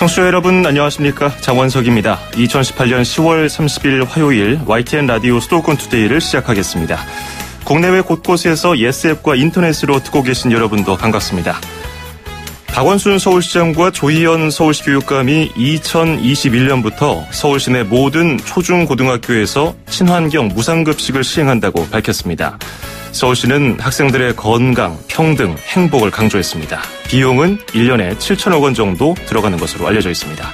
청취자 여러분 안녕하십니까? 장원석입니다. 2018년 10월 30일 화요일 YTN 라디오 수도권 투데이를 시작하겠습니다. 국내외 곳곳에서 예스앱과 인터넷으로 듣고 계신 여러분도 반갑습니다. 박원순 서울시장과 조희연 서울시 교육감이 2021년부터 서울시 내 모든 초중고등학교에서 친환경 무상급식을 시행한다고 밝혔습니다. 서울시는 학생들의 건강, 평등, 행복을 강조했습니다. 비용은 1년에 7천억 원 정도 들어가는 것으로 알려져 있습니다.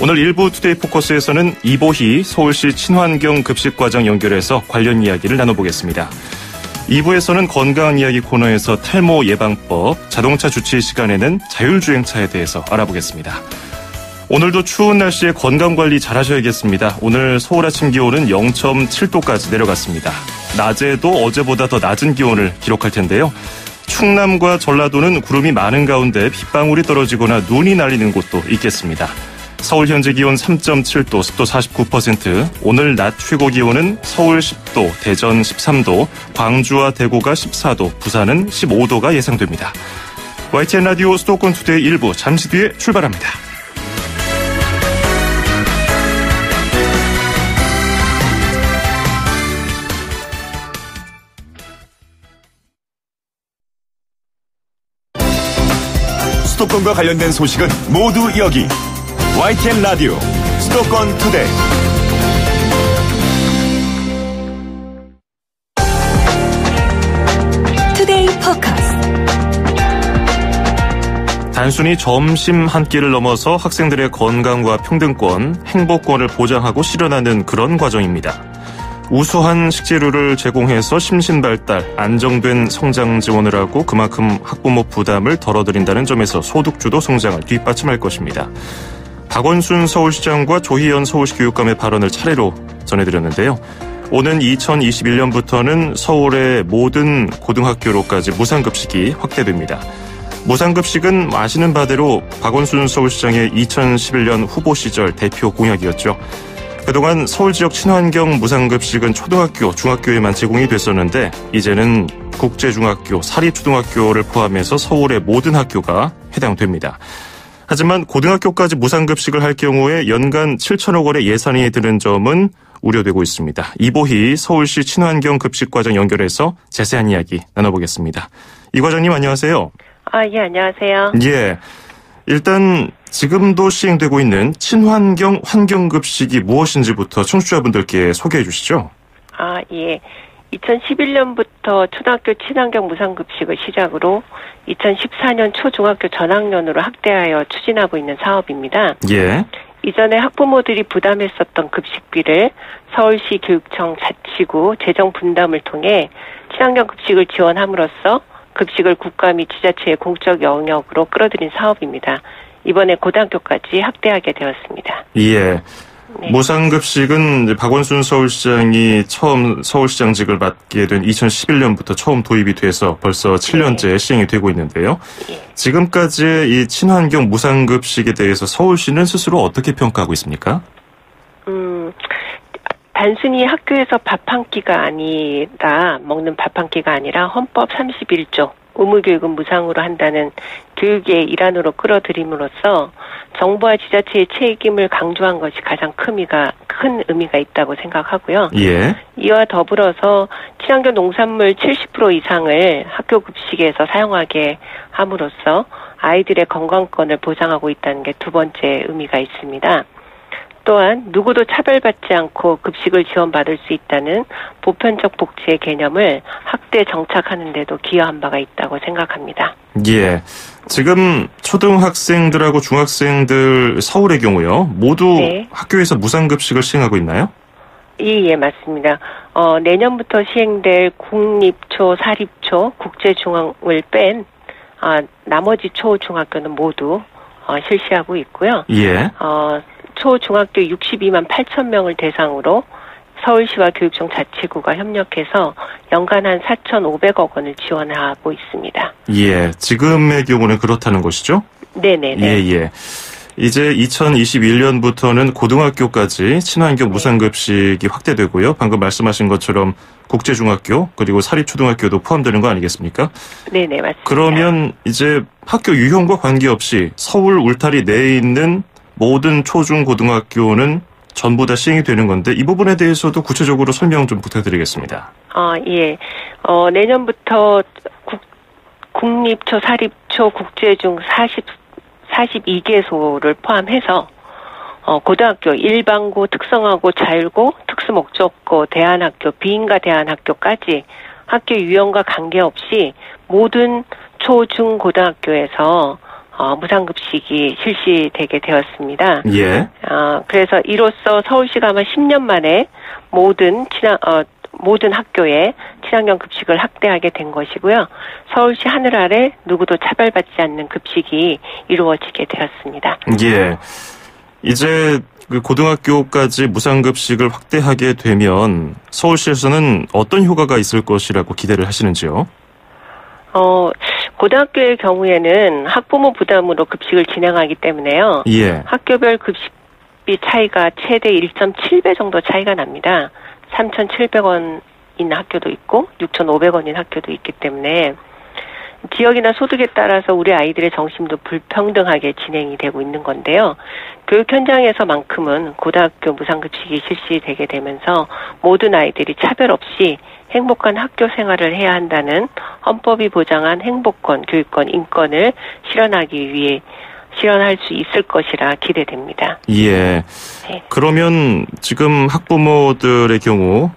오늘 일부 투데이 포커스에서는 이보희 서울시 친환경 급식과정 연결해서 관련 이야기를 나눠보겠습니다. 2부에서는 건강 이야기 코너에서 탈모 예방법, 자동차 주치 시간에는 자율주행차에 대해서 알아보겠습니다. 오늘도 추운 날씨에 건강관리 잘 하셔야겠습니다. 오늘 서울 아침 기온은 0.7도까지 내려갔습니다. 낮에도 어제보다 더 낮은 기온을 기록할 텐데요. 충남과 전라도는 구름이 많은 가운데 빗방울이 떨어지거나 눈이 날리는 곳도 있겠습니다. 서울 현재 기온 3.7도, 습도 49%, 오늘 낮 최고 기온은 서울 10도, 대전 13도, 광주와 대구가 14도, 부산은 15도가 예상됩니다. YTN 라디오 수도권 투데이 1부 잠시 뒤에 출발합니다. 수도권과 관련된 소식은 모두 여기 YTN 라디오 수도권 투데이. 투데이 포커스. 단순히 점심 한 끼를 넘어서 학생들의 건강과 평등권, 행복권을 보장하고 실현하는 그런 과정입니다. 우수한 식재료를 제공해서 심신발달, 안정된 성장 지원을 하고 그만큼 학부모 부담을 덜어드린다는 점에서 소득주도 성장을 뒷받침할 것입니다. 박원순 서울시장과 조희연 서울시 교육감의 발언을 차례로 전해드렸는데요. 오는 2021년부터는 서울의 모든 고등학교로까지 무상급식이 확대됩니다. 무상급식은 아시는 바대로 박원순 서울시장의 2011년 후보 시절 대표 공약이었죠. 그동안 서울 지역 친환경 무상급식은 초등학교, 중학교에만 제공이 됐었는데 이제는 국제중학교, 사립초등학교를 포함해서 서울의 모든 학교가 해당됩니다. 하지만 고등학교까지 무상급식을 할 경우에 연간 7천억 원의 예산이 드는 점은 우려되고 있습니다. 이보희 서울시 친환경 급식과정 연결해서 자세한 이야기 나눠보겠습니다. 이 과장님 안녕하세요. 예, 안녕하세요. 예. 일단 지금도 시행되고 있는 친환경 환경급식이 무엇인지부터 청취자분들께 소개해 주시죠. 예. 2011년부터 초등학교 친환경 무상급식을 시작으로 2014년 초중학교 전학년으로 확대하여 추진하고 있는 사업입니다. 예. 이전에 학부모들이 부담했었던 급식비를 서울시 교육청 자치구 재정 분담을 통해 친환경 급식을 지원함으로써 급식을 국가 및 지자체의 공적 영역으로 끌어들인 사업입니다. 이번에 고등학교까지 확대하게 되었습니다. 예. 네. 무상급식은 박원순 서울시장이 처음 서울시장직을 맡게 된 2011년부터 처음 도입이 돼서 벌써 7년째 네. 시행이 되고 있는데요. 네. 지금까지의 이 친환경 무상급식에 대해서 서울시는 스스로 어떻게 평가하고 있습니까? 단순히 학교에서 밥 한 끼가 아니라 먹는 밥 한 끼가 아니라 헌법 31조 의무교육은 무상으로 한다는 교육의 일환으로 끌어들임으로써 정부와 지자체의 책임을 강조한 것이 가장 큰 의미가 있다고 생각하고요. 예. 이와 더불어서 친환경 농산물 70% 이상을 학교 급식에서 사용하게 함으로써 아이들의 건강권을 보장하고 있다는 게 두 번째 의미가 있습니다. 또한 누구도 차별받지 않고 급식을 지원받을 수 있다는 보편적 복지의 개념을 학대에 정착하는 데도 기여한 바가 있다고 생각합니다. 예. 지금 초등학생들하고 중학생들 서울의 경우요. 모두 네. 학교에서 무상급식을 시행하고 있나요? 예, 맞습니다. 내년부터 시행될 국립초, 사립초, 국제중앙을 뺀 나머지 초, 중학교는 모두 실시하고 있고요. 예. 초중학교 62만 8천 명을 대상으로 서울시와 교육청 자치구가 협력해서 연간 한 4,500억 원을 지원하고 있습니다. 예, 지금의 경우는 그렇다는 것이죠? 네네네. 예. 이제 2021년부터는 고등학교까지 친환경 무상급식이 확대되고요. 방금 말씀하신 것처럼 국제중학교 그리고 사립초등학교도 포함되는 거 아니겠습니까? 네네, 맞습니다. 그러면 이제 학교 유형과 관계없이 서울 울타리 내에 있는 모든 초중 고등학교는 전부 다 시행이 되는 건데 이 부분에 대해서도 구체적으로 설명 좀 부탁드리겠습니다. 예. 내년부터 국립초, 사립초, 국제중 42개소를 포함해서 고등학교, 일반고, 특성화고, 자율고, 특수목적고, 대안학교, 비인가 대안학교까지 학교 유형과 관계없이 모든 초, 중, 고등학교에서 무상급식이 실시되게 되었습니다. 예. 그래서 이로써 서울시가 아마 10년 만에 모든 학교에 친환경 급식을 확대하게 된 것이고요. 서울시 하늘 아래 누구도 차별받지 않는 급식이 이루어지게 되었습니다. 예. 이제 그 고등학교까지 무상급식을 확대하게 되면 서울시에서는 어떤 효과가 있을 것이라고 기대를 하시는지요? 고등학교의 경우에는 학부모 부담으로 급식을 진행하기 때문에요. 예. 학교별 급식비 차이가 최대 1.7배 정도 차이가 납니다. 3,700원인 학교도 있고 6,500원인 학교도 있기 때문에 지역이나 소득에 따라서 우리 아이들의 정심도 불평등하게 진행이 되고 있는 건데요. 교육 현장에서만큼은 고등학교 무상급식이 실시되게 되면서 모든 아이들이 차별 없이 행복한 학교 생활을 해야 한다는 헌법이 보장한 행복권, 교육권, 인권을 실현할 수 있을 것이라 기대됩니다. 예. 네. 그러면 지금 학부모들의 경우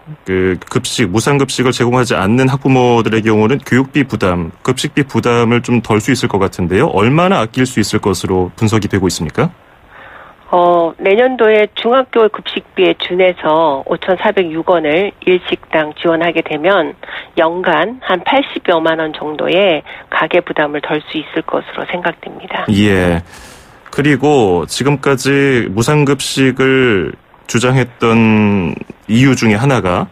무상급식을 제공하지 않는 학부모들의 경우는 교육비 부담, 급식비 부담을 좀 덜 수 있을 것 같은데요. 얼마나 아낄 수 있을 것으로 분석이 되고 있습니까? 내년도에 중학교 급식비에 준해서 5,406원을 일식당 지원하게 되면 연간 한 80여만 원 정도의 가계 부담을 덜 수 있을 것으로 생각됩니다. 예. 그리고 지금까지 무상급식을 주장했던 이유 중에 하나가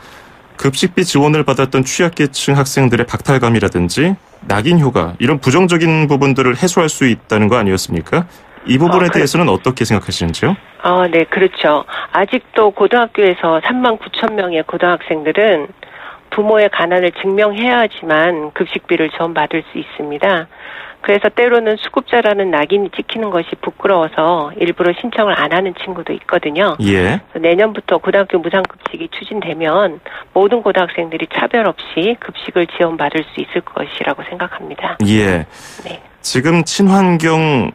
급식비 지원을 받았던 취약계층 학생들의 박탈감이라든지 낙인 효과 이런 부정적인 부분들을 해소할 수 있다는 거 아니었습니까? 이 부분에 대해서는 어떻게 생각하시는지요? 네, 그렇죠. 아직도 고등학교에서 39,000명의 고등학생들은 부모의 가난을 증명해야 하지만 급식비를 지원받을 수 있습니다. 그래서 때로는 수급자라는 낙인이 찍히는 것이 부끄러워서 일부러 신청을 안 하는 친구도 있거든요. 예. 내년부터 고등학교 무상급식이 추진되면 모든 고등학생들이 차별 없이 급식을 지원받을 수 있을 것이라고 생각합니다. 예. 네. 지금 친환경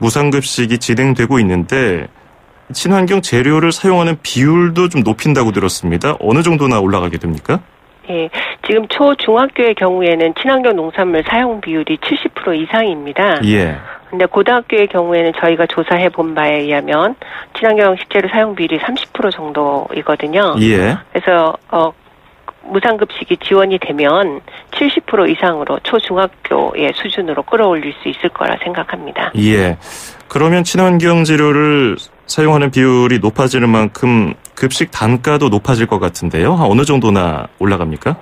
무상급식이 진행되고 있는데 친환경 재료를 사용하는 비율도 좀 높인다고 들었습니다. 어느 정도나 올라가게 됩니까? 예, 지금 초중학교의 경우에는 친환경 농산물 사용 비율이 70% 이상입니다. 예. 근데 고등학교의 경우에는 저희가 조사해 본 바에 의하면 친환경 식재료 사용 비율이 30% 정도이거든요. 예. 그래서 무상급식이 지원이 되면 70% 이상으로 초중학교의 수준으로 끌어올릴 수 있을 거라 생각합니다. 예. 그러면 친환경 재료를 사용하는 비율이 높아지는 만큼 급식 단가도 높아질 것 같은데요. 어느 정도나 올라갑니까?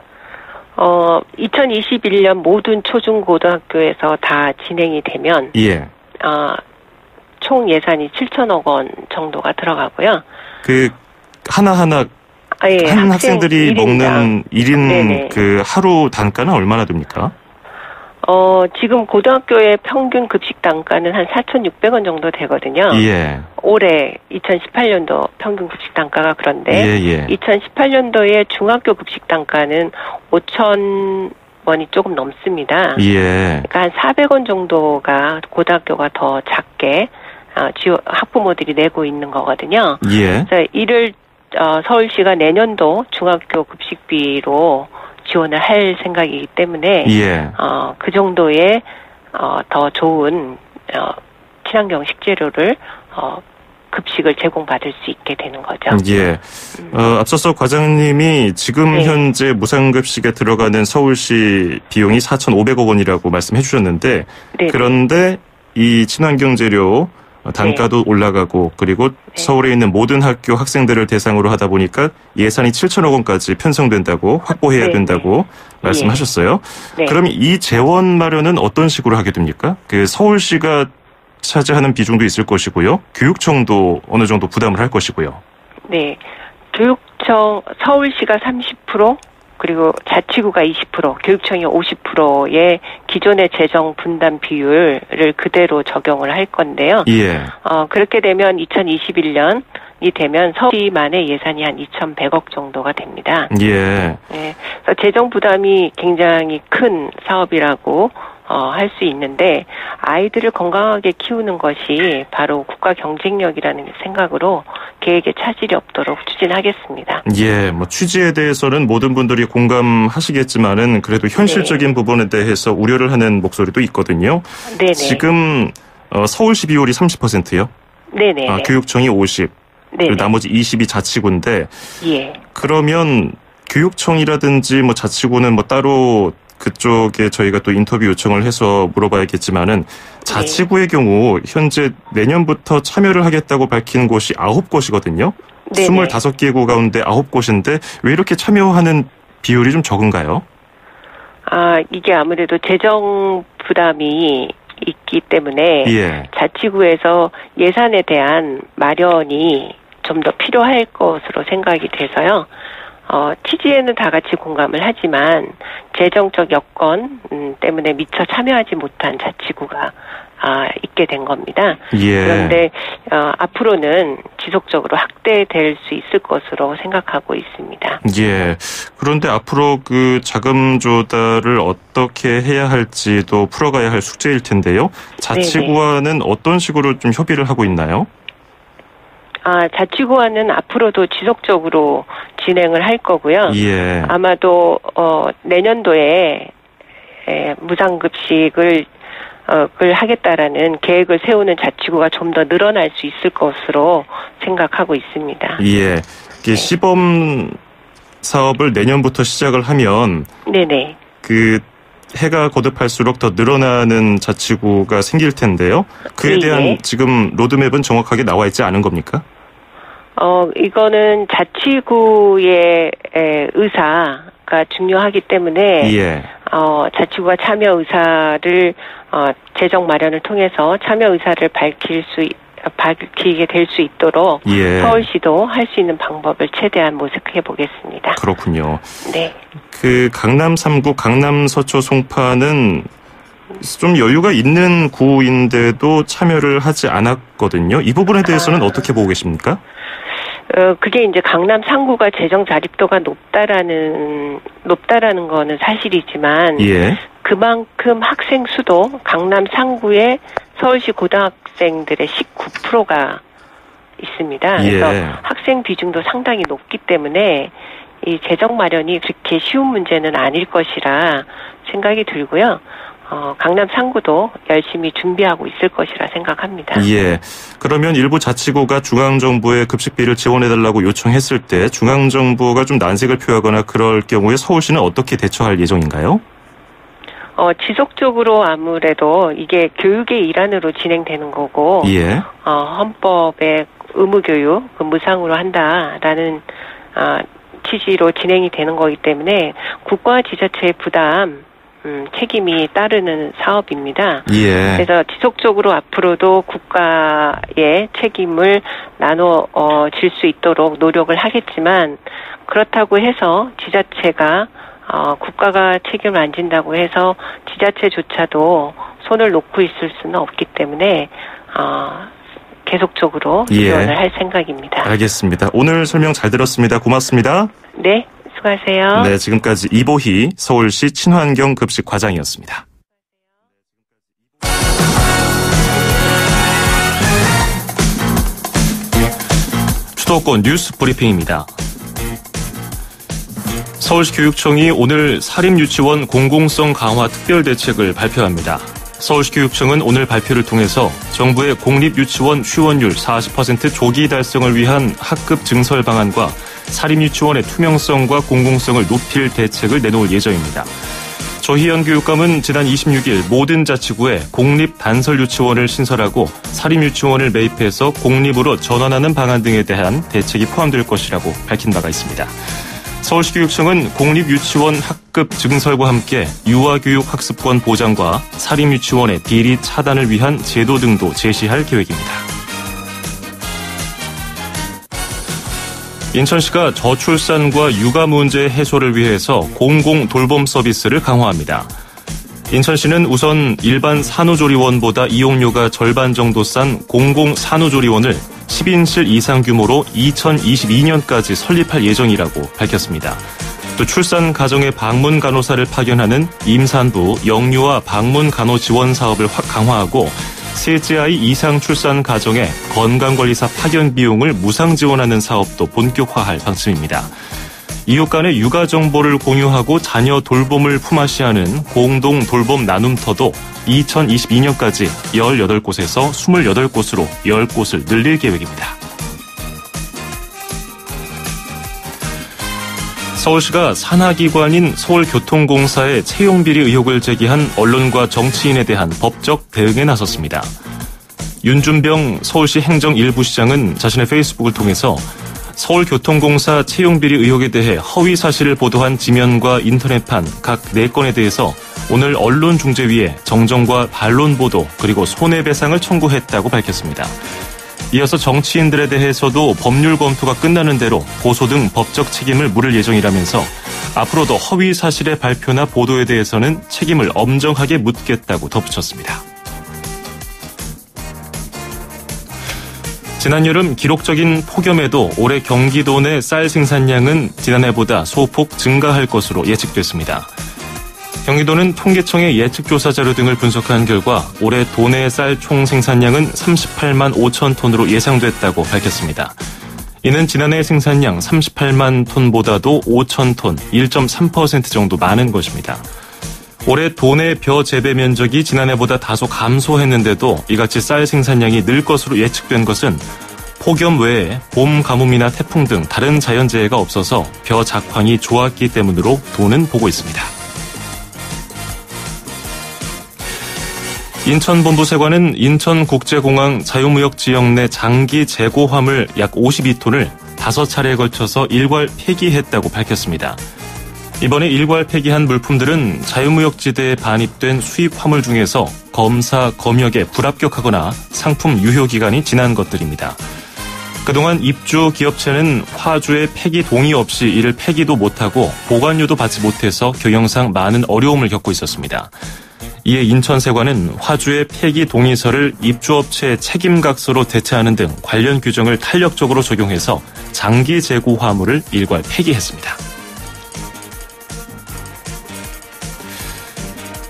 2021년 모든 초중고등학교에서 다 진행이 되면 예. 총 예산이 7천억 원 정도가 들어가고요. 하나하나 예, 한 학생들이 먹는 1인 네네. 하루 단가는 얼마나 됩니까? 지금 고등학교의 평균 급식 단가는 한 4,600원 정도 되거든요. 예. 올해 2018년도 평균 급식 단가가 그런데 예. 2018년도에 중학교 급식 단가는 5,000원이 조금 넘습니다. 예. 그러니까 한 400원 정도가 고등학교가 더 작게 학부모들이 내고 있는 거거든요. 예. 그래서 이를 서울시가 내년도 중학교 급식비로 지원을 할 생각이기 때문에 예. 그 정도의 더 좋은 친환경 식재료를 급식을 제공받을 수 있게 되는 거죠. 예. 앞서서 과장님이 지금 네. 현재 무상급식에 들어가는 서울시 비용이 4,500억 원이라고 말씀해 주셨는데 네네. 그런데 이 친환경 재료 단가도 올라가고 그리고 서울에 있는 모든 학교 학생들을 대상으로 하다 보니까 예산이 7천억 원까지 편성된다고 확보해야 된다고 말씀하셨어요. 네. 그럼 이 재원 마련은 어떤 식으로 하게 됩니까? 서울시가 차지하는 비중도 있을 것이고요. 교육청도 어느 정도 부담을 할 것이고요. 네. 교육청 서울시가 30%, 그리고 자치구가 20%, 교육청이 50%의 기존의 재정 분담 비율을 그대로 적용을 할 건데요. 예. 그렇게 되면 2021년이 되면 서울시만의 예산이 한 2,100억 정도가 됩니다. 예. 네, 그래서 재정 부담이 굉장히 큰 사업이라고 할 수 있는데 아이들을 건강하게 키우는 것이 바로 국가 경쟁력이라는 생각으로 계획에 차질이 없도록 추진하겠습니다. 예, 뭐 취지에 대해서는 모든 분들이 공감하시겠지만은 그래도 현실적인 부분에 대해서 우려를 하는 목소리도 있거든요. 네네. 지금 서울시 비율이 30%요. 네네. 교육청이 50. 네네. 그리고 나머지 20이 자치구인데. 예. 그러면 교육청이라든지 뭐 자치구는 뭐 따로 그쪽에 저희가 또 인터뷰 요청을 해서 물어봐야겠지만은 자치구의 경우 현재 내년부터 참여를 하겠다고 밝힌 곳이 9곳이거든요. 네네. 25개 구 가운데 9곳인데 왜 이렇게 참여하는 비율이 좀 적은가요? 이게 아무래도 재정 부담이 있기 때문에 예. 자치구에서 예산에 대한 마련이 좀 더 필요할 것으로 생각이 돼서요. 취지에는 다 같이 공감을 하지만 재정적 여건 때문에 미처 참여하지 못한 자치구가 있게 된 겁니다. 예. 그런데 앞으로는 지속적으로 확대될 수 있을 것으로 생각하고 있습니다. 예. 그런데 앞으로 그 자금 조달을 어떻게 해야 할지도 풀어가야 할 숙제일 텐데요. 자치구와는 어떤 식으로 좀 협의를 하고 있나요? 자치구와는 앞으로도 지속적으로 진행을 할 거고요. 예. 아마도 내년도에 무상급식을 하겠다라는 계획을 세우는 자치구가 좀 더 늘어날 수 있을 것으로 생각하고 있습니다. 예. 이게 시범 사업을 내년부터 시작을 하면 네네. 그 해가 거듭할수록 더 늘어나는 자치구가 생길 텐데요. 그에 대한 지금 로드맵은 정확하게 나와 있지 않은 겁니까? 이거는 자치구의 의사가 중요하게 때문에 예. 자치구가 참여 의사를 재정 마련을 통해서 참여 의사를 밝히게 될 수 있도록 예. 서울시도 할 수 있는 방법을 최대한 모색해 보겠습니다. 그렇군요. 네. 그 강남 3구, 강남 서초 송파는 좀 여유가 있는 구인데도 참여를 하지 않았거든요. 이 부분에 대해서는 어떻게 보고 계십니까? 그게 이제 강남 3구가 재정 자립도가 높다라는 거는 사실이지만 예. 그만큼 학생 수도 강남 3구의 서울시 고등학생들의 19%가 있습니다. 그래서 예. 학생 비중도 상당히 높기 때문에 이 재정 마련이 그렇게 쉬운 문제는 아닐 것이라 생각이 들고요. 강남 3구도 열심히 준비하고 있을 것이라 생각합니다. 예. 그러면 일부 자치구가 중앙정부에 급식비를 지원해달라고 요청했을 때 중앙정부가 좀 난색을 표하거나 그럴 경우에 서울시는 어떻게 대처할 예정인가요? 지속적으로 아무래도 이게 교육의 일환으로 진행되는 거고, 예. 헌법의 의무교육, 무상으로 한다라는, 취지로 진행이 되는 거기 때문에 국가와 지자체의 부담, 책임이 따르는 사업입니다. 예. 그래서 지속적으로 앞으로도 국가의 책임을 나눠 질 수 있도록 노력을 하겠지만 그렇다고 해서 지자체가 국가가 책임을 안 진다고 해서 지자체조차도 손을 놓고 있을 수는 없기 때문에 계속적으로 지원을 할 생각입니다. 알겠습니다. 오늘 설명 잘 들었습니다. 고맙습니다. 네. 수고하세요. 네, 지금까지 이보희 서울시 친환경급식과장이었습니다. 수도권 뉴스 브리핑입니다. 서울시 교육청이 오늘 사립유치원 공공성 강화 특별대책을 발표합니다. 서울시 교육청은 오늘 발표를 통해서 정부의 공립유치원 휴원율 40% 조기 달성을 위한 학급 증설 방안과 사립유치원의 투명성과 공공성을 높일 대책을 내놓을 예정입니다. 조희연 교육감은 지난 26일 모든 자치구에 공립 단설유치원을 신설하고 사립유치원을 매입해서 공립으로 전환하는 방안 등에 대한 대책이 포함될 것이라고 밝힌 바가 있습니다. 서울시 교육청은 공립유치원 학급 증설과 함께 유아교육 학습권 보장과 사립유치원의 비리 차단을 위한 제도 등도 제시할 계획입니다. 인천시가 저출산과 육아 문제 해소를 위해서 공공 돌봄 서비스를 강화합니다. 인천시는 우선 일반 산후조리원보다 이용료가 절반 정도 싼 공공 산후조리원을 10인실 이상 규모로 2022년까지 설립할 예정이라고 밝혔습니다. 또 출산 가정에 방문 간호사를 파견하는 임산부 영유아 방문 간호 지원 사업을 강화하고 셋째 아이 이상 출산 가정에 건강관리사 파견 비용을 무상 지원하는 사업도 본격화할 방침입니다. 이웃 간의 육아 정보를 공유하고 자녀 돌봄을 품앗이하는 공동 돌봄 나눔터도 2022년까지 18곳에서 28곳으로 10곳을 늘릴 계획입니다. 서울시가 산하기관인 서울교통공사의 채용비리 의혹을 제기한 언론과 정치인에 대한 법적 대응에 나섰습니다. 윤준병 서울시 행정 1부 시장은 자신의 페이스북을 통해서 서울교통공사 채용비리 의혹에 대해 허위 사실을 보도한 지면과 인터넷판 각 4건에 대해서 오늘 언론중재위에 정정과 반론 보도 그리고 손해배상을 청구했다고 밝혔습니다. 이어서 정치인들에 대해서도 법률 검토가 끝나는 대로 고소 등 법적 책임을 물을 예정이라면서 앞으로도 허위 사실의 발표나 보도에 대해서는 책임을 엄정하게 묻겠다고 덧붙였습니다. 지난 여름 기록적인 폭염에도 올해 경기도 내 쌀 생산량은 지난해보다 소폭 증가할 것으로 예측됐습니다. 경기도는 통계청의 예측조사 자료 등을 분석한 결과 올해 도내 쌀 총 생산량은 38만 5천 톤으로 예상됐다고 밝혔습니다. 이는 지난해 생산량 38만 톤보다도 5천 톤, 1.3% 정도 많은 것입니다. 올해 도내 벼 재배 면적이 지난해보다 다소 감소했는데도 이같이 쌀 생산량이 늘 것으로 예측된 것은 폭염 외에 봄 가뭄이나 태풍 등 다른 자연재해가 없어서 벼 작황이 좋았기 때문으로 도는 보고 있습니다. 인천본부세관은 인천국제공항 자유무역 지역 내 장기 재고 화물 약 52톤을 5차례에 걸쳐서 일괄 폐기했다고 밝혔습니다. 이번에 일괄 폐기한 물품들은 자유무역지대에 반입된 수입 화물 중에서 검사, 검역에 불합격하거나 상품 유효기간이 지난 것들입니다. 그동안 입주 기업체는 화주의 폐기 동의 없이 이를 폐기도 못하고 보관료도 받지 못해서 경영상 많은 어려움을 겪고 있었습니다. 이에 인천세관은 화주의 폐기 동의서를 입주업체의 책임각서로 대체하는 등 관련 규정을 탄력적으로 적용해서 장기 재고 화물을 일괄 폐기했습니다.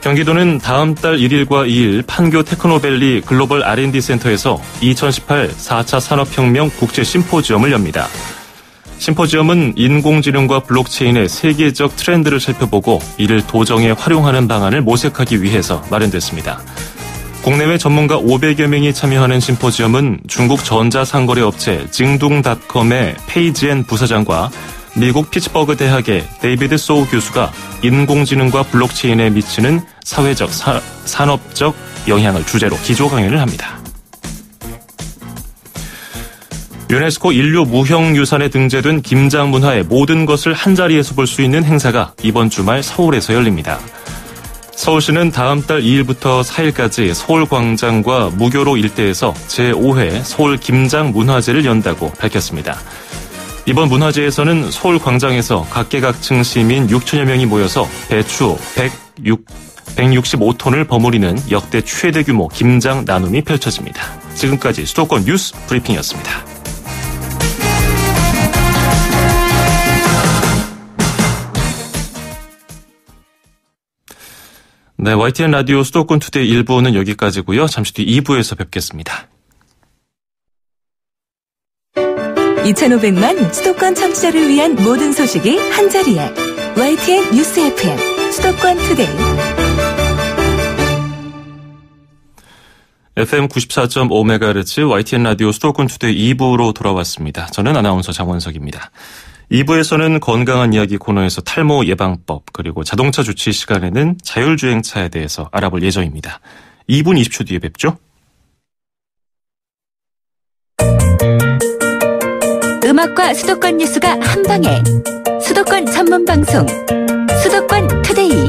경기도는 다음 달 1일과 2일 판교 테크노밸리 글로벌 R&D 센터에서 2018 4차 산업혁명 국제심포지엄을 엽니다. 심포지엄은 인공지능과 블록체인의 세계적 트렌드를 살펴보고 이를 도정에 활용하는 방안을 모색하기 위해서 마련됐습니다. 국내외 전문가 500여 명이 참여하는 심포지엄은 중국 전자상거래 업체 징둥닷컴의 페이지엔 부사장과 미국 피츠버그 대학의 데이비드 소우 교수가 인공지능과 블록체인에 미치는 사회적, 산업적 영향을 주제로 기조 강연을 합니다. 유네스코 인류 무형유산에 등재된 김장문화의 모든 것을 한자리에서 볼 수 있는 행사가 이번 주말 서울에서 열립니다. 서울시는 다음 달 2일부터 4일까지 서울광장과 무교로 일대에서 제5회 서울 김장문화제를 연다고 밝혔습니다. 이번 문화제에서는 서울광장에서 각계각층 시민 6천여 명이 모여서 배추 165톤을 버무리는 역대 최대 규모 김장 나눔이 펼쳐집니다. 지금까지 수도권 뉴스 브리핑이었습니다. 네, YTN 라디오 수도권 투데이 1부는 여기까지고요. 잠시 뒤 2부에서 뵙겠습니다. 2,500만 수도권 청취자를 위한 모든 소식이 한자리에 YTN 뉴스 FM 수도권 투데이 FM 94.5MHz YTN 라디오 수도권 투데이 2부로 돌아왔습니다. 저는 아나운서 장원석입니다. 2부에서는 건강한 이야기 코너에서 탈모 예방법 그리고 자동차 주치 시간에는 자율주행차에 대해서 알아볼 예정입니다. 2분 20초 뒤에 뵙죠. 음악과 수도권 뉴스가 한방에 수도권 전문 방송 수도권 투데이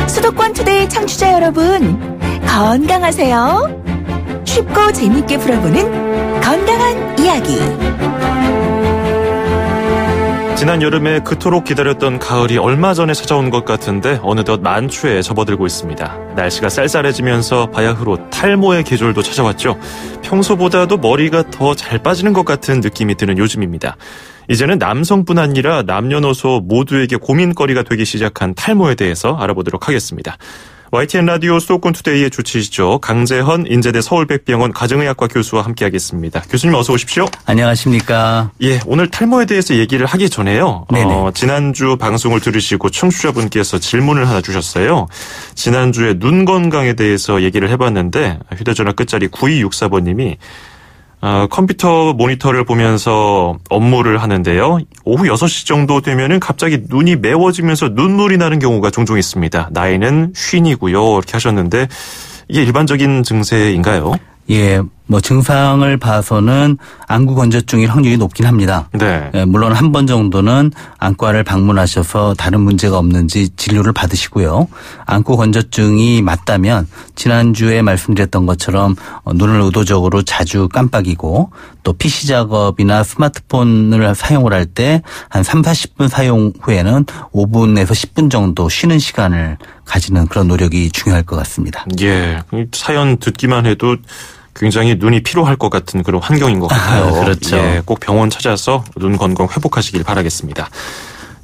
수도권 투데이 청취자 여러분 건강하세요. 쉽고 재밌게 풀어보는 건강한 이야기. 지난 여름에 그토록 기다렸던 가을이 얼마 전에 찾아온 것 같은데 어느덧 만추에 접어들고 있습니다. 날씨가 쌀쌀해지면서 바야흐로 탈모의 계절도 찾아왔죠. 평소보다도 머리가 더 잘 빠지는 것 같은 느낌이 드는 요즘입니다. 이제는 남성뿐 아니라 남녀노소 모두에게 고민거리가 되기 시작한 탈모에 대해서 알아보도록 하겠습니다. YTN 라디오 수도권 투데이의 주치시죠. 강재헌 인제대 서울백병원 가정의학과 교수와 함께하겠습니다. 교수님 어서 오십시오. 안녕하십니까. 예, 오늘 탈모에 대해서 얘기를 하기 전에요. 지난주 방송을 들으시고 청취자분께서 질문을 하나 주셨어요. 지난주에 눈 건강에 대해서 얘기를 해봤는데 휴대전화 끝자리 9264번님이 컴퓨터 모니터를 보면서 업무를 하는데요. 오후 6시 정도 되면은 갑자기 눈이 매워지면서 눈물이 나는 경우가 종종 있습니다. 나이는 50이고요. 이렇게 하셨는데 이게 일반적인 증세인가요? 예, 증상을 봐서는 안구 건조증일 확률이 높긴 합니다. 네. 예, 물론 한 번 정도는 안과를 방문하셔서 다른 문제가 없는지 진료를 받으시고요. 안구 건조증이 맞다면 지난주에 말씀드렸던 것처럼 눈을 의도적으로 자주 깜빡이고 또 PC 작업이나 스마트폰을 사용을 할 때 한 30-40분 사용 후에는 5분에서 10분 정도 쉬는 시간을 가지는 그런 노력이 중요할 것 같습니다. 예, 사연 듣기만 해도 굉장히 눈이 피로할 것 같은 그런 환경인 것 같아요. 그렇죠. 예, 꼭 병원 찾아서 눈 건강 회복하시길 바라겠습니다.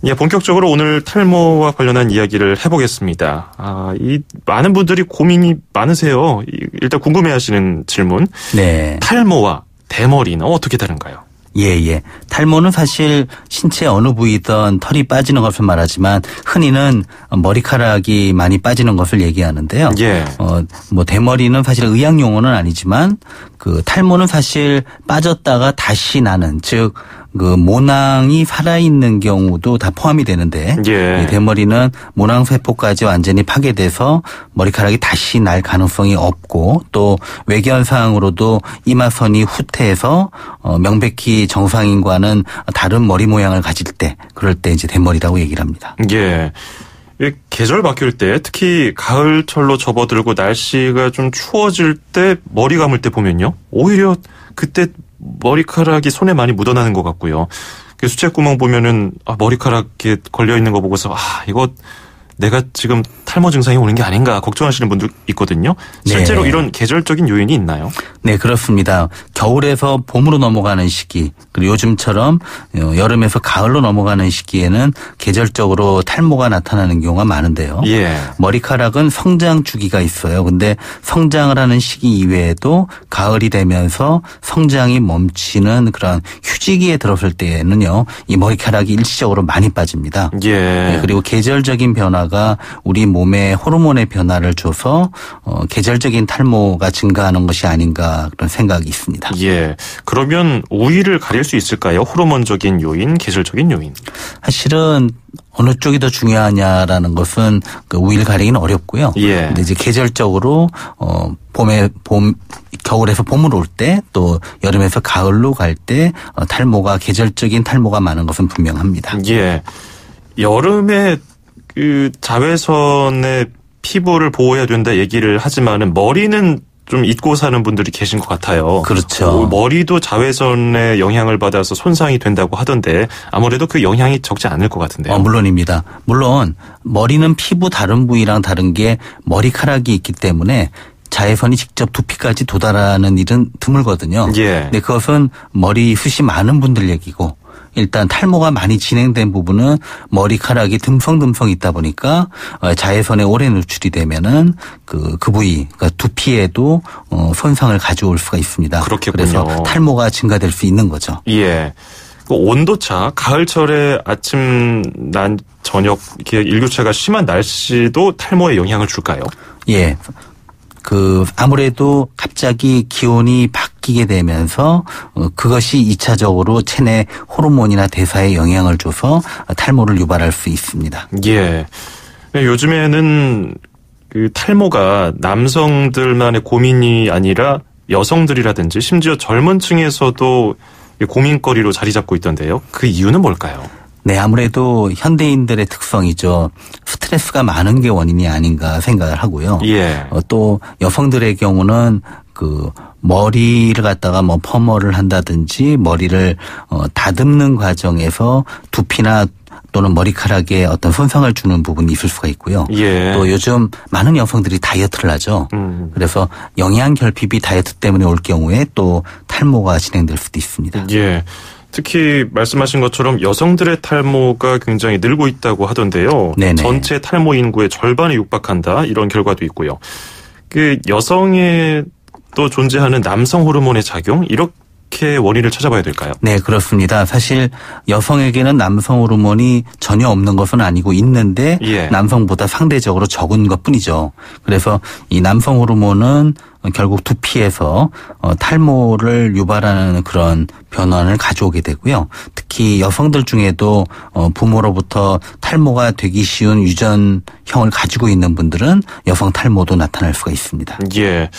예, 본격적으로 오늘 탈모와 관련한 이야기를 해보겠습니다. 이 많은 분들이 고민이 많으세요. 일단 궁금해하시는 질문. 네. 탈모와 대머리는 어떻게 다른가요? 예. 탈모는 사실 신체 어느 부위든 털이 빠지는 것을 말하지만 흔히는 머리카락이 많이 빠지는 것을 얘기하는데요. 예. 대머리는 사실 의학 용어는 아니지만 그 탈모는 사실 빠졌다가 다시 나는 즉 그 모낭이 살아있는 경우도 다 포함이 되는데 예. 이 대머리는 모낭세포까지 완전히 파괴돼서 머리카락이 다시 날 가능성이 없고 또 외견상으로도 이마선이 후퇴해서 명백히 정상인과는 다른 머리 모양을 가질 때 그럴 때 이제 대머리라고 얘기를 합니다. 예. 계절 바뀔 때 특히 가을철로 접어들고 날씨가 좀 추워질 때 머리 감을 때 보면요. 오히려 그때 머리카락이 손에 많이 묻어나는 것 같고요. 수채구멍 보면은 머리카락에 걸려 있는 거 보고서 이거 내가 지금 탈모 증상이 오는 게 아닌가 걱정하시는 분도 있거든요. 실제로 네. 이런 계절적인 요인이 있나요? 네, 그렇습니다. 겨울에서 봄으로 넘어가는 시기 그리고 요즘처럼 여름에서 가을로 넘어가는 시기에는 계절적으로 탈모가 나타나는 경우가 많은데요. 예. 머리카락은 성장 주기가 있어요. 근데 성장을 하는 시기 이외에도 가을이 되면서 성장이 멈추는 그런 휴지기에 들어설 때에는요. 이 머리카락이 일시적으로 많이 빠집니다. 예. 네, 그리고 계절적인 변화가 우리 몸에 호르몬의 변화를 줘서 계절적인 탈모가 증가하는 것이 아닌가 그런 생각이 있습니다. 예. 그러면 우위를 가릴 수 있을까요? 호르몬적인 요인, 계절적인 요인. 사실은 어느 쪽이 더 중요하냐라는 것은 그 우위를 가리기는 어렵고요. 예. 근데 이제 계절적으로 겨울에서 봄으로 올 때 또 여름에서 가을로 갈 때 탈모가 계절적인 탈모가 많은 것은 분명합니다. 예. 여름에 그 자외선의 피부를 보호해야 된다 얘기를 하지만은 머리는 좀 잊고 사는 분들이 계신 것 같아요. 그렇죠. 머리도 자외선의 영향을 받아서 손상이 된다고 하던데 아무래도 그 영향이 적지 않을 것 같은데요. 물론입니다. 물론 머리는 피부 다른 부위랑 다른 게 머리카락이 있기 때문에 자외선이 직접 두피까지 도달하는 일은 드물거든요. 예. 근데 그것은 머리숱이 많은 분들 얘기고 일단 탈모가 많이 진행된 부분은 머리카락이 듬성듬성 있다 보니까 자외선에 오래 노출이 되면은 그 부위, 그러니까 두피에도 손상을 가져올 수가 있습니다. 그렇겠군요. 그래서 탈모가 증가될 수 있는 거죠. 예. 그 온도차, 가을철에 아침, 난, 저녁 이렇게 일교차가 심한 날씨도 탈모에 영향을 줄까요? 예. 아무래도 갑자기 기온이 바뀌게 되면서 그것이 2차적으로 체내 호르몬이나 대사에 영향을 줘서 탈모를 유발할 수 있습니다. 예. 요즘에는 그 탈모가 남성들만의 고민이 아니라 여성들이라든지 심지어 젊은 층에서도 고민거리로 자리 잡고 있던데요. 그 이유는 뭘까요? 네, 아무래도 현대인들의 특성이죠. 스트레스가 많은 게 원인이 아닌가 생각을 하고요. 예. 또 여성들의 경우는 그 머리를 갖다가 뭐 펌어를 한다든지 머리를 다듬는 과정에서 두피나 또는 머리카락에 어떤 손상을 주는 부분이 있을 수가 있고요. 예. 또 요즘 많은 여성들이 다이어트를 하죠. 그래서 영양 결핍이 다이어트 때문에 올 경우에 또 탈모가 진행될 수도 있습니다. 예. 특히 말씀하신 것처럼 여성들의 탈모가 굉장히 늘고 있다고 하던데요. 네네. 전체 탈모 인구의 절반에 육박한다 이런 결과도 있고요. 그 여성에 또 존재하는 남성 호르몬의 작용 이렇게 원인을 찾아봐야 될까요? 네, 그렇습니다. 사실 여성에게는 남성 호르몬이 전혀 없는 것은 아니고 있는데 예. 남성보다 상대적으로 적은 것뿐이죠. 그래서 이 남성 호르몬은 결국 두피에서 탈모를 유발하는 그런 변화를 가져오게 되고요. 특히 여성들 중에도 부모로부터 탈모가 되기 쉬운 유전형을 가지고 있는 분들은 여성 탈모도 나타날 수가 있습니다. 예.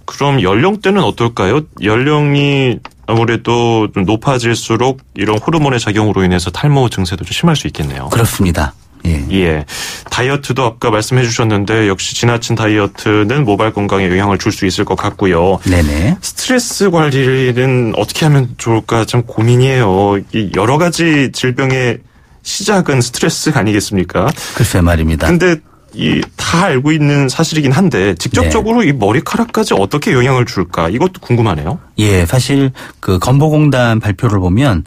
그럼 연령대는 어떨까요? 연령이 아무래도 좀 높아질수록 이런 호르몬의 작용으로 인해서 탈모 증세도 좀 심할 수 있겠네요. 그렇습니다. 예. 예. 다이어트도 아까 말씀해 주셨는데 역시 지나친 다이어트는 모발 건강에 영향을 줄 수 있을 것 같고요. 네네. 스트레스 관리는 어떻게 하면 좋을까 참 고민이에요. 이 여러 가지 질병의 시작은 스트레스 아니겠습니까? 글쎄 말입니다. 근데 이 다 알고 있는 사실이긴 한데 직접적으로 이 머리카락까지 어떻게 영향을 줄까 이것도 궁금하네요. 예, 사실 그 건보공단 발표를 보면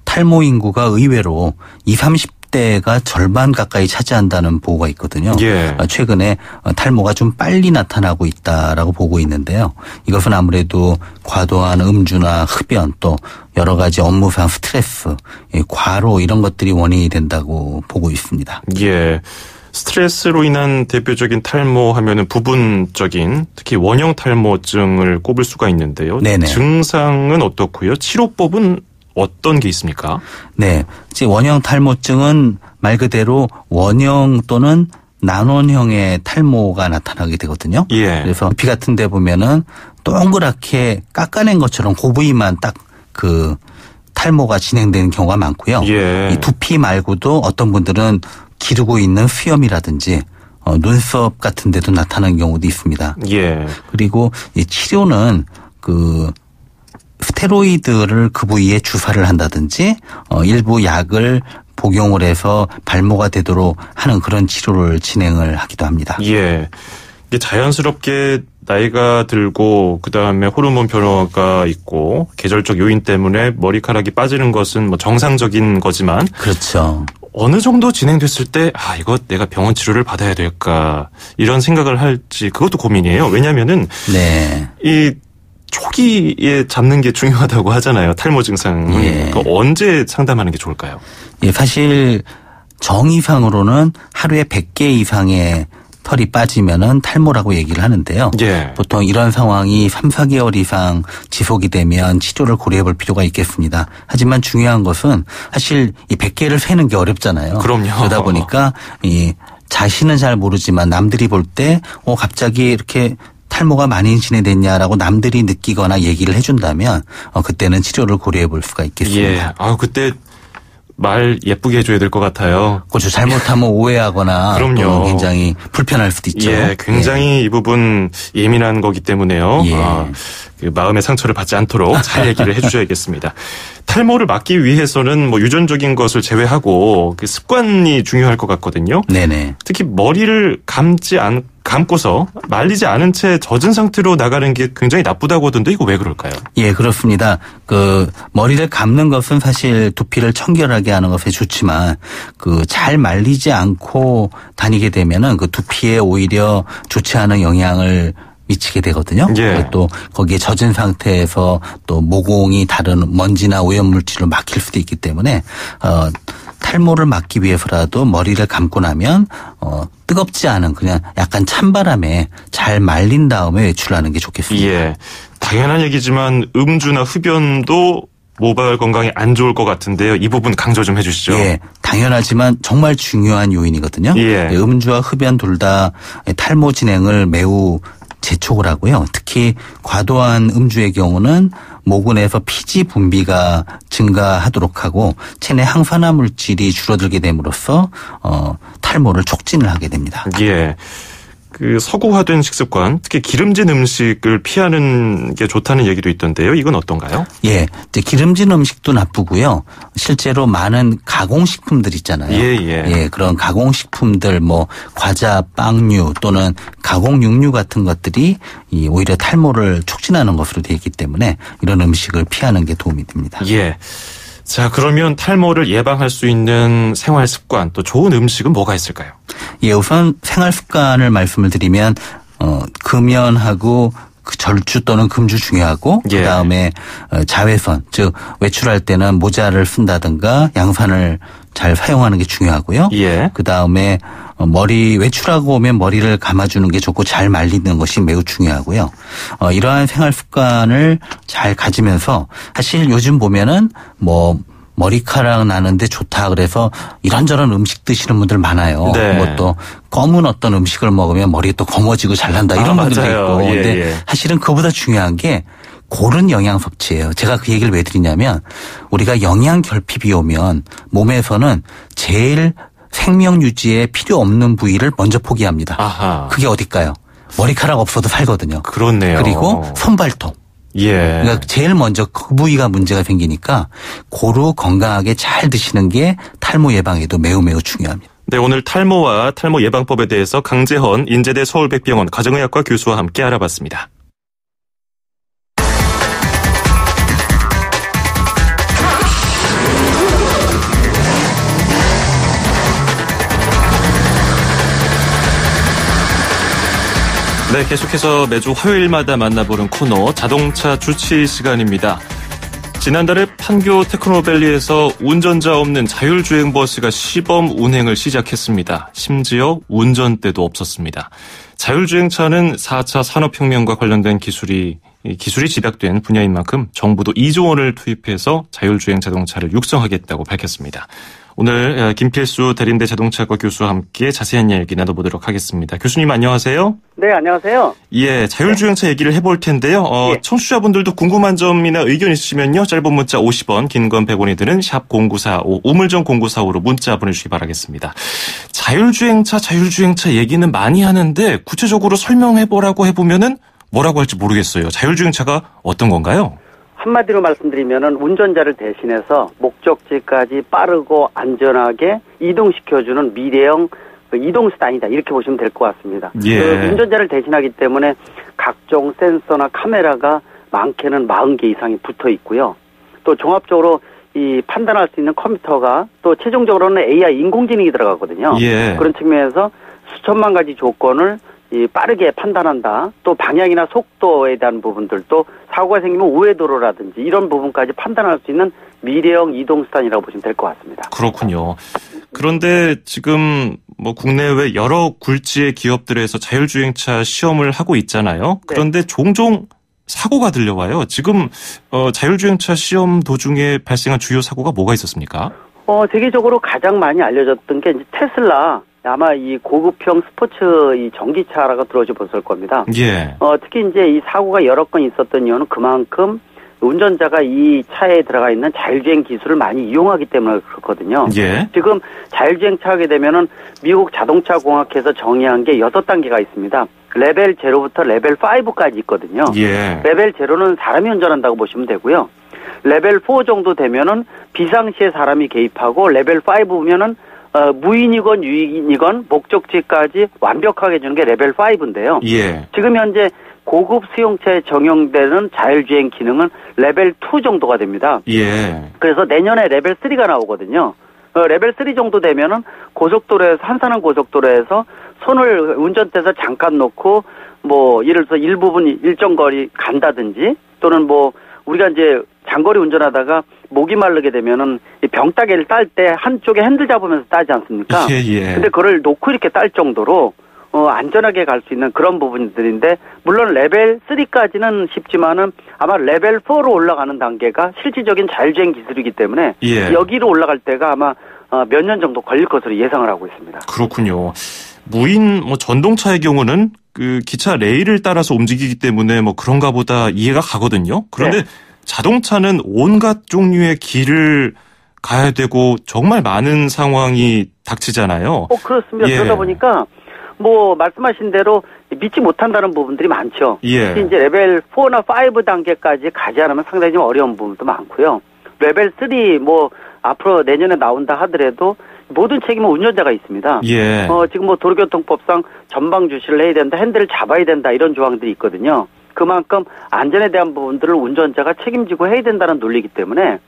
탈모 인구가 의외로 20, 30대가 절반 가까이 차지한다는 보고가 있거든요. 예. 최근에 탈모가 좀 빨리 나타나고 있다라고 보고 있는데요. 이것은 아무래도 과도한 음주나 흡연 또 여러 가지 업무상 스트레스, 과로 이런 것들이 원인이 된다고 보고 있습니다. 예. 스트레스로 인한 대표적인 탈모 하면은 부분적인 특히 원형 탈모증을 꼽을 수가 있는데요. 네네. 증상은 어떻고요? 치료법은 어떤 게 있습니까? 네. 원형 탈모증은 말 그대로 원형 또는 난원형의 탈모가 나타나게 되거든요. 예. 그래서 두피 같은 데 보면은 동그랗게 깎아낸 것처럼 그 부위만 딱 그 탈모가 진행되는 경우가 많고요. 예. 이 두피 말고도 어떤 분들은 기르고 있는 수염이라든지 눈썹 같은 데도 나타나는 경우도 있습니다. 예. 그리고 이 치료는 그 스테로이드를 그 부위에 주사를 한다든지 일부 약을 복용을 해서 발모가 되도록 하는 그런 치료를 진행을 하기도 합니다. 예. 이게 자연스럽게 나이가 들고 그다음에 호르몬 변화가 있고 계절적 요인 때문에 머리카락이 빠지는 것은 뭐 정상적인 거지만 그렇죠. 어느 정도 진행됐을 때 이거 내가 병원 치료를 받아야 될까 이런 생각을 할지 그것도 고민이에요. 왜냐하면은 네. 이 초기에 잡는 게 중요하다고 하잖아요. 탈모 증상은. 예. 언제 상담하는 게 좋을까요? 예, 사실 정의상으로는 하루에 100개 이상의 털이 빠지면은 탈모라고 얘기를 하는데요. 예. 보통 이런 상황이 3, 4개월 이상 지속이 되면 치료를 고려해 볼 필요가 있겠습니다. 하지만 중요한 것은 사실 이 100개를 세는 게 어렵잖아요. 그럼요. 그러다 보니까 이 자신은 잘 모르지만 남들이 볼 때 갑자기 이렇게 탈모가 많이 진행됐냐라고 남들이 느끼거나 얘기를 해준다면 그때는 치료를 고려해 볼 수가 있겠습니다. 예. 그때 말 예쁘게 해줘야 될 것 같아요. 그렇죠. 잘못하면 오해하거나 그럼요. 또 굉장히 불편할 수도 있죠. 예, 굉장히 이 부분 예민한 거기 때문에요. 예. 그 마음의 상처를 받지 않도록 잘 얘기를 해주셔야겠습니다. 탈모를 막기 위해서는 뭐 유전적인 것을 제외하고 그 습관이 중요할 것 같거든요. 네네. 특히 머리를 감고서 말리지 않은 채 젖은 상태로 나가는 게 굉장히 나쁘다고 하던데 이거 왜 그럴까요? 예, 그렇습니다. 그 머리를 감는 것은 사실 두피를 청결하게 하는 것에 좋지만 그 잘 말리지 않고 다니게 되면은 그 두피에 오히려 좋지 않은 영향을 미치게 되거든요. 예. 또 거기에 젖은 상태에서 또 모공이 다른 먼지나 오염물질로 막힐 수도 있기 때문에 탈모를 막기 위해서라도 머리를 감고 나면 뜨겁지 않은 그냥 약간 찬바람에 잘 말린 다음에 외출하는 게 좋겠습니다. 예, 당연한 얘기지만 음주나 흡연도 모발 건강에 안 좋을 것 같은데요. 이 부분 강조 좀 해주시죠. 예, 당연하지만 정말 중요한 요인이거든요. 예. 음주와 흡연 둘 다 탈모 진행을 매우 재촉을 하고요. 특히 특히 과도한 음주의 경우는 모근에서 피지 분비가 증가하도록 하고 체내 항산화 물질이 줄어들게 됨으로써 탈모를 촉진을 하게 됩니다. 예. 그 서구화된 식습관, 특히 기름진 음식을 피하는 게 좋다는 얘기도 있던데요. 이건 어떤가요? 예, 이제 기름진 음식도 나쁘고요. 실제로 많은 가공식품들 있잖아요. 예. 그런 가공식품들, 뭐 과자, 빵류 또는 가공육류 같은 것들이 오히려 탈모를 촉진하는 것으로 되어 있기 때문에 이런 음식을 피하는 게 도움이 됩니다. 예. 자, 그러면 탈모를 예방할 수 있는 생활 습관, 또 좋은 음식은 뭐가 있을까요? 예, 우선 생활 습관을 말씀을 드리면 금연하고 절주 또는 금주 중요하고 예. 그다음에 자외선, 즉 외출할 때는 모자를 쓴다든가 양산을 잘 사용하는 게 중요하고요. 예. 그다음에 머리 외출하고 오면 머리를 감아주는 게 좋고 잘 말리는 것이 매우 중요하고요. 이러한 생활 습관을 잘 가지면서 사실 요즘 보면은 뭐 머리카락 나는데 좋다 그래서 이런저런 음식 드시는 분들 많아요. 네. 뭐 또 검은 어떤 음식을 먹으면 머리가 또 검어지고 잘난다 이런 분들도 맞아요. 있고. 예, 근데 예. 사실은 그보다 중요한 게 고른 영양 섭취예요. 제가 그 얘기를 왜 드리냐면 우리가 영양 결핍이 오면 몸에서는 제일 생명 유지에 필요 없는 부위를 먼저 포기합니다. 아하. 그게 어딜까요? 머리카락 없어도 살거든요. 그렇네요. 그리고 손발톱. 예. 그러니까 제일 먼저 그 부위가 문제가 생기니까 고루 건강하게 잘 드시는 게 탈모 예방에도 매우 중요합니다. 네, 오늘 탈모와 탈모 예방법에 대해서 강재헌 인제대 서울백병원 가정의학과 교수와 함께 알아봤습니다. 네, 계속해서 매주 화요일마다 만나보는 코너 자동차 주치 시간입니다. 지난달에 판교 테크노밸리에서 운전자 없는 자율주행 버스가 시범 운행을 시작했습니다. 심지어 운전대도 없었습니다. 자율주행차는 4차 산업혁명과 관련된 기술이 집약된 분야인 만큼 정부도 2조 원을 투입해서 자율주행 자동차를 육성하겠다고 밝혔습니다. 오늘 김필수 대림대 자동차과 교수와 함께 자세한 이야기 나눠보도록 하겠습니다. 교수님 안녕하세요. 네, 안녕하세요. 예, 자율주행차 얘기를 해볼 텐데요. 예. 청취자분들도 궁금한 점이나 의견 있으시면요. 짧은 문자 50원, 긴 건 100원이 드는 샵 0945, 우물정 0945로 문자 보내주시기 바라겠습니다. 자율주행차 얘기는 많이 하는데 구체적으로 설명해보라고 해보면은 뭐라고 할지 모르겠어요. 자율주행차가 어떤 건가요? 한마디로 말씀드리면은 운전자를 대신해서 목적지까지 빠르고 안전하게 이동시켜주는 미래형 이동수단이다. 이렇게 보시면 될 것 같습니다. 예. 운전자를 대신하기 때문에 각종 센서나 카메라가 많게는 40개 이상이 붙어 있고요. 또 종합적으로 이 판단할 수 있는 컴퓨터가 또 최종적으로는 AI 인공지능이 들어가거든요. 예. 그런 측면에서 수천만 가지 조건을 빠르게 판단한다. 또 방향이나 속도에 대한 부분들도 사고가 생기면 우회도로라든지 이런 부분까지 판단할 수 있는 미래형 이동수단이라고 보시면 될 것 같습니다. 그렇군요. 그런데 지금 뭐 국내외 여러 굴지의 기업들에서 자율주행차 시험을 하고 있잖아요. 그런데 네. 종종 사고가 들려와요. 지금 자율주행차 시험 도중에 발생한 주요 사고가 뭐가 있었습니까? 세계적으로 가장 많이 알려졌던 게 이제 테슬라. 아마 이 고급형 스포츠 이 전기차라고 들어보셨을 겁니다. 예. 특히 이제 이 사고가 여러 건 있었던 이유는 그만큼 운전자가 이 차에 들어가 있는 자율주행 기술을 많이 이용하기 때문에 그렇거든요. 예. 지금 자율주행차 하게 되면은 미국 자동차 공학회에서 정의한 게 6단계가 있습니다. 레벨 0부터 레벨 5까지 있거든요. 예. 레벨 0는 사람이 운전한다고 보시면 되고요. 레벨 4 정도 되면은 비상시에 사람이 개입하고 레벨 5면은 무인이건 유인이건 목적지까지 완벽하게 주는 게 레벨 5인데요. 예. 지금 현재 고급 수용차에 적용되는 자율주행 기능은 레벨 2 정도가 됩니다. 예. 그래서 내년에 레벨 3가 나오거든요. 레벨 3 정도 되면은 고속도로에서 한산한 고속도로에서 손을 운전대에서 잠깐 놓고 뭐 예를 들어서 일부분 일정 거리 간다든지 또는 뭐 우리가 이제 장거리 운전하다가 목이 마르게 되면은 이 병따개를 딸 때 한쪽에 핸들 잡으면서 따지 않습니까? 예. 근데 그걸 놓고 이렇게 딸 정도로 안전하게 갈 수 있는 그런 부분들인데 물론 레벨 3까지는 쉽지만은 아마 레벨 4로 올라가는 단계가 실질적인 자율주행 기술이기 때문에 예. 여기로 올라갈 때가 아마 몇 년 정도 걸릴 것으로 예상을 하고 있습니다. 그렇군요. 무인 전동차의 경우는 그 기차 레일을 따라서 움직이기 때문에 뭐 그런가 보다 이해가 가거든요. 그런데 네. 자동차는 온갖 종류의 길을 가야 되고 정말 많은 상황이 닥치잖아요. 그렇습니다. 예. 그러다 보니까 뭐 말씀하신 대로 믿지 못한다는 부분들이 많죠. 예. 특히 이제 레벨 4나 5 단계까지 가지 않으면 상당히 좀 어려운 부분도 많고요. 레벨 3 뭐 앞으로 내년에 나온다 하더라도 모든 책임은 운전자가 있습니다. 예. 지금 뭐 도로교통법상 전방 주시를 해야 된다, 핸들을 잡아야 된다 이런 조항들이 있거든요. 그만큼 안전에 대한 부분들을 운전자가 책임지고 해야 된다는 논리이기 때문에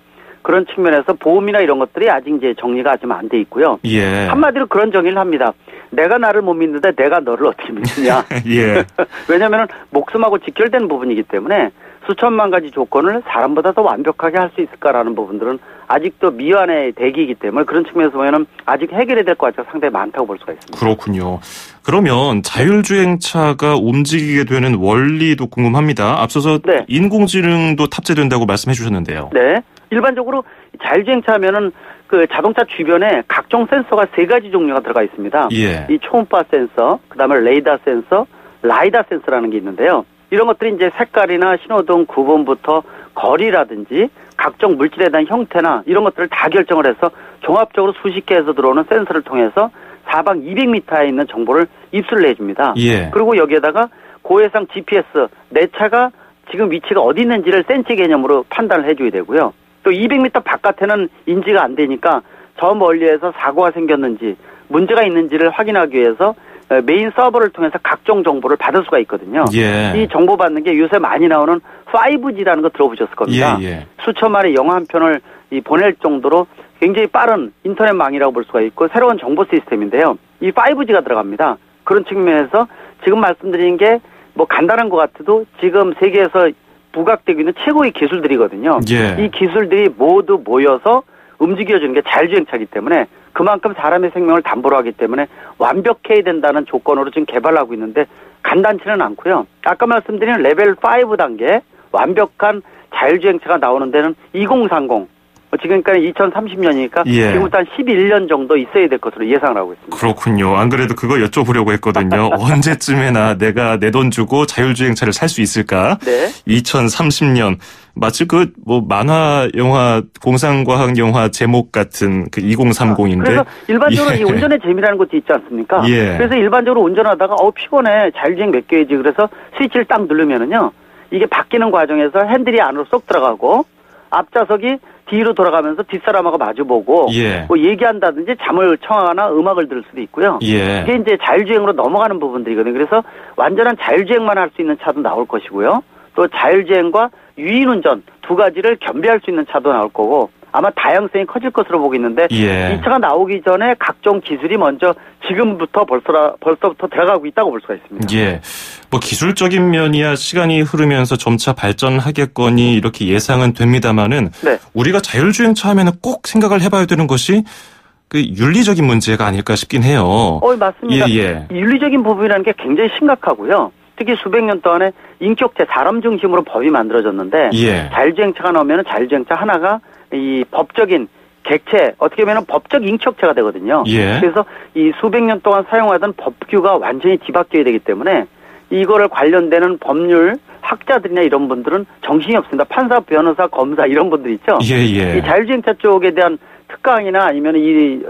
그런 측면에서 보험이나 이런 것들이 아직 이제 정리가 아직 안 돼 있고요. 예. 한마디로 그런 정의를 합니다. 내가 나를 못 믿는데 내가 너를 어떻게 믿느냐. 예. 왜냐하면 목숨하고 직결된 부분이기 때문에 수천만 가지 조건을 사람보다 더 완벽하게 할 수 있을까라는 부분들은 아직도 미완의 대기이기 때문에 그런 측면에서 보면 아직 해결해야 될 것 같아서 상당히 많다고 볼 수가 있습니다. 그렇군요. 그러면 자율주행차가 움직이게 되는 원리도 궁금합니다. 앞서서 네. 인공지능도 탑재된다고 말씀해 주셨는데요. 네. 일반적으로 자율주행차 하면은 그 자동차 주변에 각종 센서가 3가지 종류가 들어가 있습니다. 예. 이 초음파 센서, 그다음에 레이더 센서, 라이다 센서라는 게 있는데요. 이런 것들이 이제 색깔이나 신호등 구분부터 거리라든지 각종 물질에 대한 형태나 이런 것들을 다 결정을 해서 종합적으로 수십 개에서 들어오는 센서를 통해서 사방 200m에 있는 정보를 입수를 해줍니다. 예. 그리고 여기에다가 고해상 GPS, 내 차가 지금 위치가 어디 있는지를 센치 개념으로 판단을 해줘야 되고요. 또 200m 바깥에는 인지가 안 되니까 저 멀리에서 사고가 생겼는지 문제가 있는지를 확인하기 위해서 메인 서버를 통해서 각종 정보를 받을 수가 있거든요. 예. 이 정보 받는 게 요새 많이 나오는 5G라는 거 들어보셨을 겁니다. 예. 수천만의 영화 한 편을 보낼 정도로 굉장히 빠른 인터넷망이라고 볼 수가 있고 새로운 정보 시스템인데요. 이 5G가 들어갑니다. 그런 측면에서 지금 말씀드린 게 뭐 간단한 것 같아도 지금 세계에서 부각되고 있는 최고의 기술들이거든요. 예. 이 기술들이 모두 모여서 움직여주는 게 자율주행차이기 때문에 그만큼 사람의 생명을 담보로 하기 때문에 완벽해야 된다는 조건으로 지금 개발하고 있는데 간단치는 않고요. 아까 말씀드린 레벨 5 단계 완벽한 자율주행차가 나오는 데는 2030 지금 그러니까 2030년이니까 예. 지금부터 한 11년 정도 있어야 될 것으로 예상을 하고 있습니다. 그렇군요. 안 그래도 그거 여쭤보려고 했거든요. 언제쯤에나 내가 내 돈 주고 자율주행차를 살 수 있을까? 네. 2030년. 마치 그 뭐 만화 영화 공상과학 영화 제목 같은 그 2030인데. 그래서 일반적으로 예. 이 운전의 재미라는 것도 있지 않습니까? 예. 그래서 일반적으로 운전하다가 피곤해 자율주행 몇 개야지 그래서 스위치를 딱 누르면은요 이게 바뀌는 과정에서 핸들이 안으로 쏙 들어가고 앞좌석이 뒤로 돌아가면서 뒷사람하고 마주보고 예. 뭐 얘기한다든지 잠을 청하거나 음악을 들을 수도 있고요. 예. 이게 이제 자율주행으로 넘어가는 부분들이거든요. 그래서 완전한 자율주행만 할 수 있는 차도 나올 것이고요. 또 자율주행과 유인운전 두 가지를 겸비할 수 있는 차도 나올 거고 아마 다양성이 커질 것으로 보고 있는데 예. 이 차가 나오기 전에 각종 기술이 먼저 지금부터 벌써부터 들어가고 있다고 볼 수가 있습니다. 예. 뭐 기술적인 면이야 시간이 흐르면서 점차 발전하겠거니 이렇게 예상은 됩니다만은 네. 우리가 자율주행차 하면은 꼭 생각을 해봐야 되는 것이 그 윤리적인 문제가 아닐까 싶긴 해요. 맞습니다. 예. 윤리적인 부분이라는 게 굉장히 심각하고요. 특히 수백 년 동안에 인격체 사람 중심으로 법이 만들어졌는데 예. 자율주행차가 나오면 자율주행차 하나가 이 법적인 객체 어떻게 보면 법적 인격체가 되거든요. 예. 그래서 이 수백 년 동안 사용하던 법규가 완전히 뒤바뀌어야 되기 때문에 이거를 관련되는 법률 학자들이나 이런 분들은 정신이 없습니다. 판사, 변호사, 검사 이런 분들 있죠. 예. 이 자율주행차 쪽에 대한 특강이나 아니면 이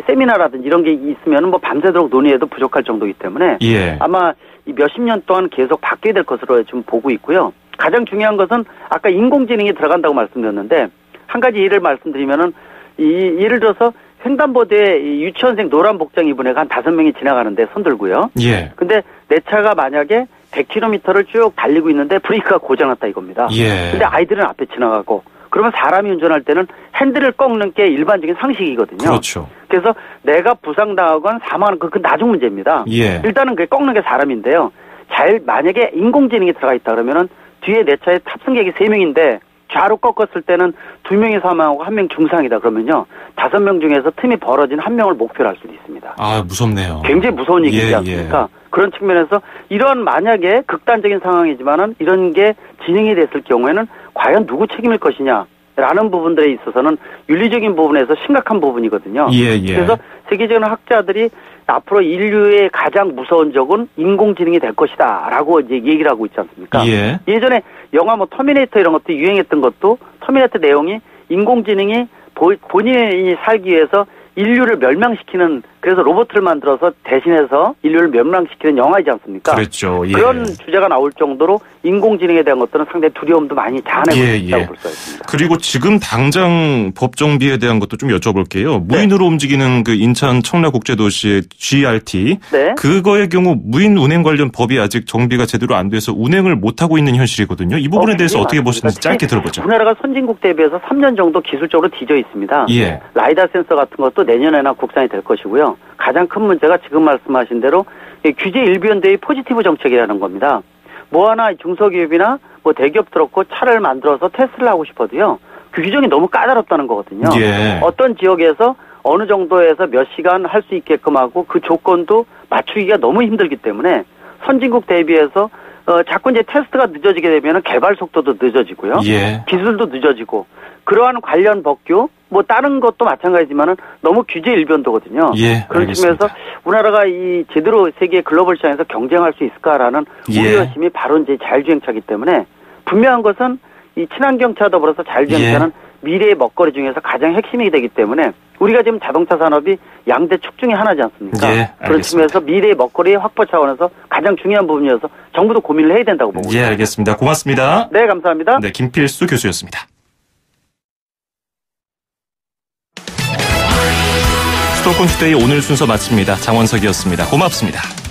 세미나라든지 이런 게 있으면 뭐 밤새도록 논의해도 부족할 정도이기 때문에 예. 아마 이 몇십 년 동안 계속 바뀌게 될 것으로 좀 보고 있고요. 가장 중요한 것은 아까 인공지능이 들어간다고 말씀드렸는데 한 가지 예를 말씀드리면은 예를 들어서 횡단보도에 유치원생 노란 복장 입은 애가 한 5명이 지나가는데 손 들고요. 예. 근데 내 차가 만약에 100km를 쭉 달리고 있는데 브레이크가 고장났다 이겁니다. 예. 근데 아이들은 앞에 지나가고 그러면 사람이 운전할 때는 핸들을 꺾는 게 일반적인 상식이거든요. 그렇죠. 그래서 내가 부상당하거나 사망하는 그 나중 문제입니다. 예. 일단은 그 꺾는 게 사람인데요. 만약에 인공지능이 들어가 있다 그러면은 뒤에 내 차에 탑승객이 3명인데 좌로 꺾었을 때는 2명이 사망하고 1명 중상이다 그러면요. 5명 중에서 틈이 벌어진 1명을 목표로 할 수도 있습니다. 아, 무섭네요. 굉장히 무서운 얘기지 않습니까? 그런 측면에서 이런 만약에 극단적인 상황이지만은 이런 게 진행이 됐을 경우에는 과연 누구 책임일 것이냐라는 부분들에 있어서는 윤리적인 부분에서 심각한 부분이거든요. 예. 그래서 세계적인 학자들이 앞으로 인류의 가장 무서운 적은 인공지능이 될 것이다라고 이제 얘기를 하고 있지 않습니까? 예. 예전에 영화 뭐 터미네이터 이런 것도 유행했던 것도 터미네이터 내용이 인공지능이 본인이 살기 위해서 인류를 멸망시키는, 그래서 로봇을 만들어서 대신해서 인류를 멸망시키는 영화이지 않습니까? 그렇죠. 예. 그런 주제가 나올 정도로 인공지능에 대한 것들은 상당히 두려움도 많이 자아내고 있다고 볼 수가 있습니다. 그리고 지금 당장 법 정비에 대한 것도 좀 여쭤볼게요. 무인으로 움직이는 그 인천 청라국제도시의 GRT. 네. 그거의 경우 무인 운행 관련 법이 아직 정비가 제대로 안 돼서 운행을 못하고 있는 현실이거든요. 이 부분에 대해서 어떻게 보시는지 짧게 들어보죠. 우리나라가 선진국 대비해서 3년 정도 기술적으로 뒤져 있습니다. 예. 라이다 센서 같은 것도 내년에나 국산이 될 것이고요. 가장 큰 문제가 지금 말씀하신 대로 규제 일변도의 포지티브 정책이라는 겁니다. 뭐 하나 중소기업이나 뭐 대기업 들었고 차를 만들어서 테스트를 하고 싶어도요. 그 규정이 너무 까다롭다는 거거든요. 예. 어떤 지역에서 어느 정도에서 몇 시간 할 수 있게끔 하고 그 조건도 맞추기가 너무 힘들기 때문에 선진국 대비해서 자꾸 이제 테스트가 늦어지게 되면 개발 속도도 늦어지고요. 예. 기술도 늦어지고 그러한 관련 법규 뭐 다른 것도 마찬가지지만은 너무 규제 일변도거든요. 예, 그런 알겠습니다. 측면에서 우리나라가 이 제대로 세계 글로벌 시장에서 경쟁할 수 있을까라는 예. 우려심이 바로 이제 자율주행차기 때문에 분명한 것은 이 친환경차 더불어서 자율주행차는 예. 미래의 먹거리 중에서 가장 핵심이 되기 때문에 우리가 지금 자동차 산업이 양대 축 중에 하나지 않습니까? 예, 그런 알겠습니다. 측면에서 미래의 먹거리 확보 차원에서 가장 중요한 부분이어서 정부도 고민을 해야 된다고 보고 있습니다. 예, 알겠습니다. 고맙습니다. 네, 감사합니다. 네, 김필수 교수였습니다. 수도권 투데이 오늘 순서 마칩니다. 장원석이었습니다. 고맙습니다.